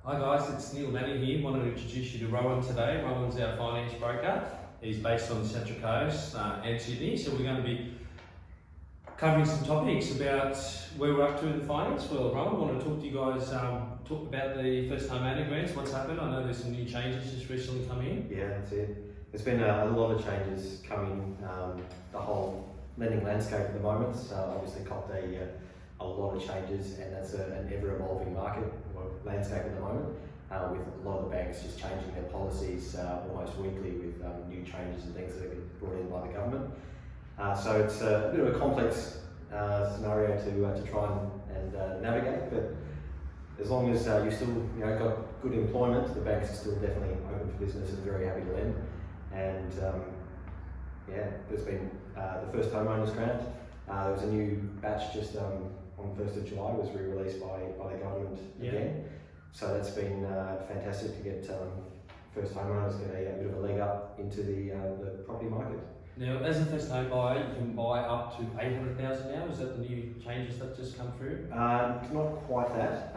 Hi guys, it's Neil Manning here. Wanted to introduce you to Rowan today. Rowan's our finance broker. He's based on the Central Coast and Sydney, so we're going to be covering some topics about where we're up to in the finance world. Rowan, I want to talk to you guys, talk about the first time owner grants, what's happened. I know there's some new changes just recently come in. Yeah, that's it. There's been a lot of changes coming, the whole lending landscape at the moment. So obviously copped a lot of changes, and that's an ever-evolving market or landscape at the moment, with a lot of the banks just changing their policies almost weekly with new changes and things that are brought in by the government. So it's a bit of a complex scenario to try and navigate, but as long as you still got good employment, the banks are still definitely open for business and very happy to lend. And yeah, there's been the first homeowners grant. There was a new batch just on 1st of July was re-released by the government again. So that's been fantastic to get first homeowners get a bit of a leg up into the property market. Now, as a first home buyer, you can buy up to 800,000 now. Is that the new changes that just come through? Not quite that.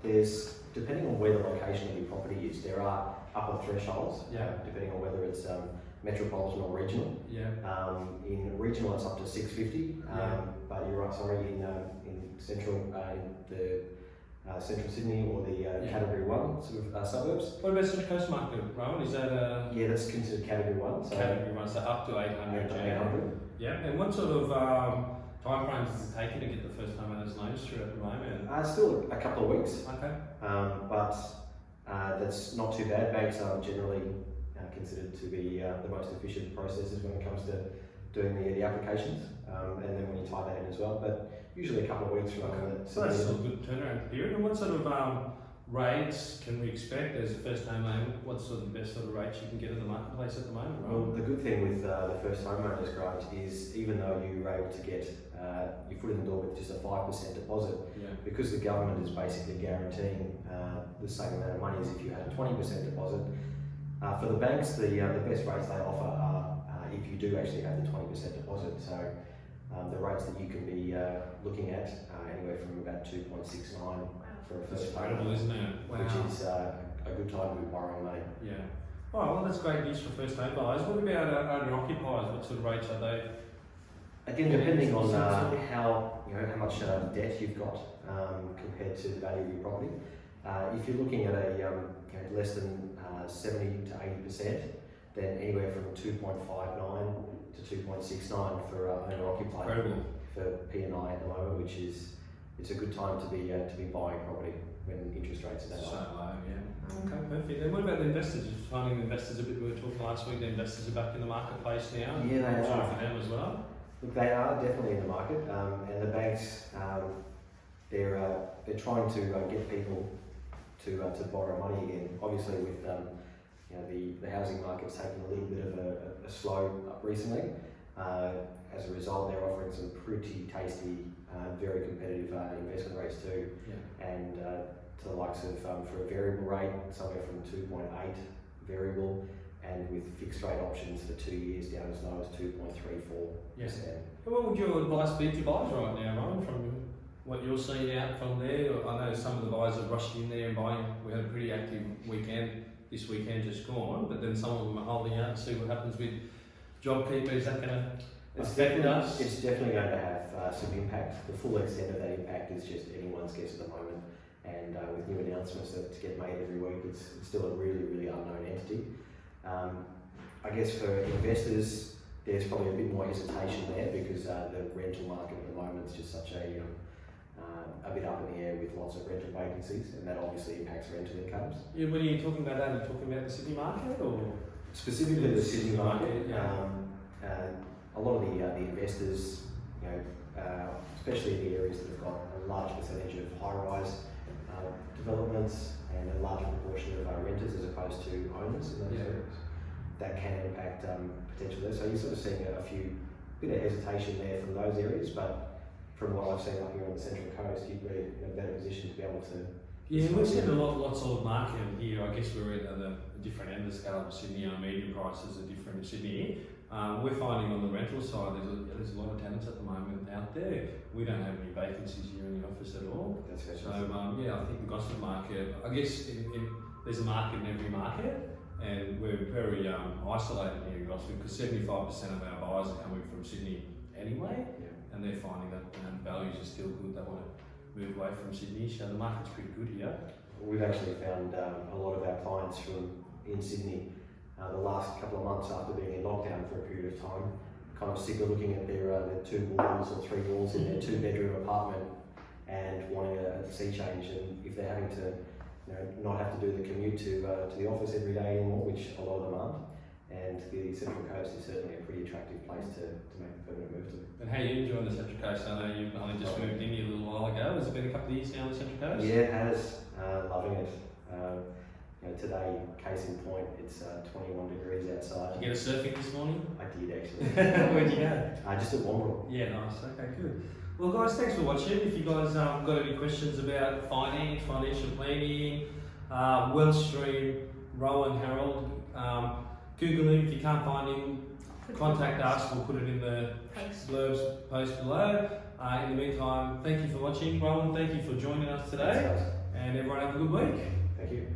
There's, depending on where the location of your property is, there are upper thresholds, depending on whether it's metropolitan or regional. In regional, it's up to 650. But you're right. Sorry, in central, in the central Sydney or the Category 1 sort of suburbs. What about Central Coast market, Rowan? Is that yeah, that's considered Category 1. So Category 1, so up to 800. 800. Yeah. And what sort of time frames is it taking to get the first homeowners loans through at the moment? Still a couple of weeks. Okay. But that's not too bad. Banks are generally considered to be the most efficient processes when it comes to doing the applications, and then when you tie that in as well. But usually a couple of weeks from So that's still a good turnaround period. And what sort of rates can we expect as a first home loan? What's sort of the best sort of rates you can get in the marketplace at the moment? Right? Well, the good thing with the first homeowners grant is even though you were able to get your foot in the door with just a 5% deposit, because the government is basically guaranteeing the same amount of money as if you had a 20% deposit. For the banks, the best rates they offer are if you do actually have the 20% deposit. So the rates that you can be looking at anywhere from about 2.69 for a first home, incredible, isn't it? Wow. Which is a good time to be borrowing money. Yeah. Oh, well, that's great news for first home buyers. What about owner occupiers? What sort of rates are they? Again, depending on how much debt you've got compared to the value of your property. If you're looking at a less than 70 to 80%, then anywhere from 2.59 to 2.69 for owner occupier for P&I at the moment, which is it's a good time to be buying property when interest rates are that so low. Okay, perfect. And what about the investors? Just finding the investors a bit. We were talking last week. The investors are back in the marketplace now. Yeah, they are. For them as well. Look, they are definitely in the market, and the banks they're trying to get people to borrow money again. Obviously, with the housing market's taken a little bit of a slow up recently. As a result, they're offering some pretty tasty, very competitive investment rates too, and to the likes of for a variable rate, somewhere from 2.8 variable, and with fixed rate options for 2 years down as low as 2.34%. What would your advice be to buyers right now, Rowan, from what you're seeing out from there? I know some of the buyers have rushed in there and buying. We had a pretty active weekend. This weekend just gone, but then some of them are holding out and see what happens with JobKeeper. Is that going to affect us? It's definitely going to have some impact. The full extent of that impact is just anyone's guess at the moment, and with new announcements that get made every week, it's still a really, really unknown entity. I guess for investors, there's probably a bit more hesitation there because the rental market at the moment is just such a bit up in the air with lots of rental vacancies, and that obviously impacts rental incomes. Yeah, when you're talking about that, are you talking about the Sydney market or specifically the Sydney market? A lot of the investors, especially in the areas that have got a large percentage of high-rise developments and a large proportion of renters as opposed to owners in those areas, that can impact potential there. So you're sort of seeing a bit of hesitation there from those areas, but from what I've seen up here on the Central Coast, you'd be in a better position to be able to. Yeah, we've seen lots of market here. I guess we're at a different end of the scale of Sydney. Our median prices are different in Sydney. We're finding on the rental side there's a lot of tenants at the moment out there. We don't have any vacancies here in the office at all. That's So fantastic. yeah, I think the Gosford market, I guess there's a market in every market, and we're very isolated here in Gosford because 75% of our buyers are coming from Sydney anyway, Yeah. and they're finding that values are still good. They want to move away from Sydney, so the market's pretty good here. We've actually found a lot of our clients from in Sydney the last couple of months after being in lockdown for a period of time, kind of sick of looking at their 2 walls or 3 walls in their 2-bedroom apartment and wanting a sea change. And if they're having to, not have to do the commute to the office every day anymore, which a lot of them aren't, and the Central Coast is certainly a pretty attractive place to make a permanent move to. And how are you enjoying the Central Coast? I know you've only just moved in here a little while ago. Has it been a couple of years now on the Central Coast? Yeah, it has. Loving it. Today, case in point, it's 21 degrees outside. Did you get a surfing this morning? I did actually. Where'd you go? Just at Woomera. Yeah, nice. Okay, good. Well, guys, thanks for watching. If you guys got any questions about finance, financial planning, Wealthstream, Rowan Herrald, Google him. If you can't find him, contact us. We'll put it in the blurbs post below. In the meantime, thank you for watching. Rowan, thank you for joining us today. Thanks, guys. And everyone have a good week. Thank you.